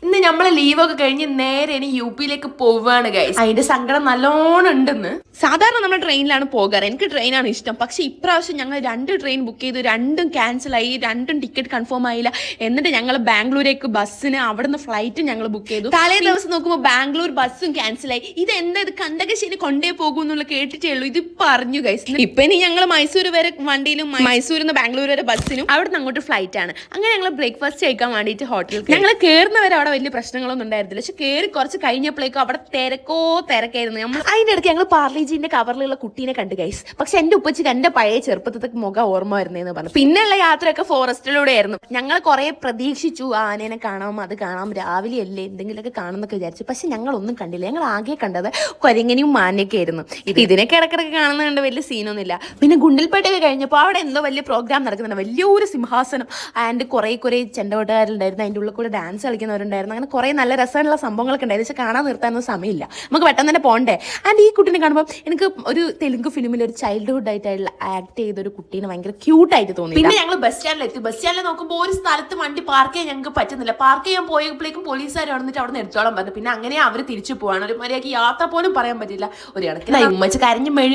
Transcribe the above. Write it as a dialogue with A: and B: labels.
A: ഇന്ന് നമ്മളെ ലീവൊക്കെ കഴിഞ്ഞ് നേരെ ഇനി യു പിയിലേക്ക് പോവാണ് ഗൈസ്. അതിന്റെ സങ്കടം നല്ലോണം ഉണ്ടെന്ന്. സാധാരണ നമ്മൾ ട്രെയിനിലാണ് പോകാറ്, എനിക്ക് ട്രെയിനാണ് ഇഷ്ടം. പക്ഷെ ഇപ്രാവശ്യം ഞങ്ങൾ 2 ട്രെയിൻ ബുക്ക് ചെയ്തു, 2ഉം ക്യാൻസൽ ആയി, 2ഉം ടിക്കറ്റ് കൺഫേം ആയില്ല. എന്നിട്ട് ഞങ്ങൾ ബാംഗ്ലൂരേക്ക് ബസ്സിന് അവിടുന്ന് ഫ്ലൈറ്റ് ഞങ്ങൾ ബുക്ക് ചെയ്തു. തലേ ദിവസം നോക്കുമ്പോൾ ബാംഗ്ലൂർ ബസ്സും ക്യാൻസൽ ആയി. ഇത് എന്താ, ഇത് കണ്ടകശ്ശേരി കൊണ്ടേ പോകും എന്നുള്ള കേട്ടിട്ടേ ഉള്ളൂ. ഇത് പറഞ്ഞു ഗൈസ്. ഇപ്പൊ ഇനി ഞങ്ങൾ മൈസൂർ വരെ വണ്ടിയിലും മൈസൂരിൽ നിന്ന് ബാംഗ്ലൂർ വരെ ബസ്സിനും അവിടുന്ന് അങ്ങോട്ട് ഫ്ലൈറ്റ് ആണ്. അങ്ങനെ ഞങ്ങൾ ബ്രേക്ക്ഫാസ്റ്റ് കഴിക്കാൻ വേണ്ടിയിട്ട് ഹോട്ടലിൽ ഞങ്ങൾ കയറുന്നവരെ അവിടെ വലിയ പ്രശ്നങ്ങളൊന്നും ഉണ്ടായിരുന്നില്ല. പക്ഷെ കയറി കുറച്ച് കഴിഞ്ഞപ്പോഴേക്കും അവിടെ തിരക്കായിരുന്നു. നമ്മൾ അതിന്റെ ഇടയ്ക്ക് ഞങ്ങൾ പാർലിജിന്റെ കവറിലുള്ള കുട്ടീനെ കണ്ടു ഗൈസ്. പക്ഷെ എന്റെ ഉപ്പച്ചിക്ക് എന്റെ പഴയ ചെറുപ്പത്തെ മുഖം ഓർമ്മ വരുന്നതെന്ന് പറഞ്ഞു. പിന്നെയുള്ള യാത്രയൊക്കെ ഫോറസ്റ്റിലൂടെ ആയിരുന്നു. ഞങ്ങൾ കുറെ പ്രതീക്ഷിച്ചു, ആനേനെ കാണാം, അത് കാണാം, രാവിലെ അല്ലേ എന്തെങ്കിലുമൊക്കെ കാണുന്നൊക്കെ വിചാരിച്ചു. പക്ഷെ ഞങ്ങളൊന്നും കണ്ടില്ല. ഞങ്ങൾ ആകെ കണ്ടത് കുരങ്ങനെയും മാനയൊക്കെ ആയിരുന്നു. ഇതിനൊക്കെ ഇടക്കിടക്ക് കാണുന്നത് കണ്ട് വലിയ സീനൊന്നുമില്ല. പിന്നെ ഗുണ്ടൽപേട്ടയൊക്കെ കഴിഞ്ഞപ്പോൾ അവിടെ എന്തോ വലിയ പ്രോഗ്രാം നടക്കുന്നുണ്ട്. വലിയൊരു സിംഹാസനം ആൻഡ് കുറെ ചെണ്ടകൊട്ടുകാരുണ്ടായിരുന്നു. അതിൻ്റെ ഉള്ളിൽ കൂടെ ഡാൻസ് കളിക്കുന്നവരുണ്ടായിരുന്നു. അങ്ങനെ കുറെ നല്ല രസമുള്ള സംഭവങ്ങളൊക്കെ ഉണ്ടായിരുന്നു. പക്ഷെ കാണാൻ നിർത്താനൊന്നും സമയമില്ല, നമുക്ക് പെട്ടെന്ന് തന്നെ പോകണ്ടേ. ആൻഡ് ഈ കുട്ടീനെ കാണുമ്പോൾ എനിക്ക് ഒരു തെലുങ്ക് ഫിലിമിൽ ഒരു ചൈൽഡ്ഹുഡ് ആയിട്ടുള്ള ആക്ട് ചെയ്ത ഒരു കുട്ടീനെ ഭയങ്കര ക്യൂട്ടായിട്ട് തോന്നി. പിന്നെ ഞങ്ങൾ ബസ് സ്റ്റാൻഡിലെത്തി. ബസ് സ്റ്റാൻഡിൽ നോക്കുമ്പോൾ ഒരു സ്ഥലത്ത് വണ്ടി പാർക്ക് ചെയ്യാൻ ഞങ്ങൾക്ക് പറ്റുന്നില്ല. പാർക്ക് ചെയ്യാൻ പോയപ്പോഴേക്കും പോലീസുകാർ വന്നിട്ട് അവിടെ നിന്ന് എടുത്തോളം പറഞ്ഞു. പിന്നെ അങ്ങനെ അവർ തിരിച്ചു പോവാണ്. ഒരു മര്യാദയ്ക്ക് യാത്ര പോലും പറയാൻ പറ്റില്ല. ഒരു കണക്കിന് ഉമ്മച്ച് കരഞ്ഞു മെഴു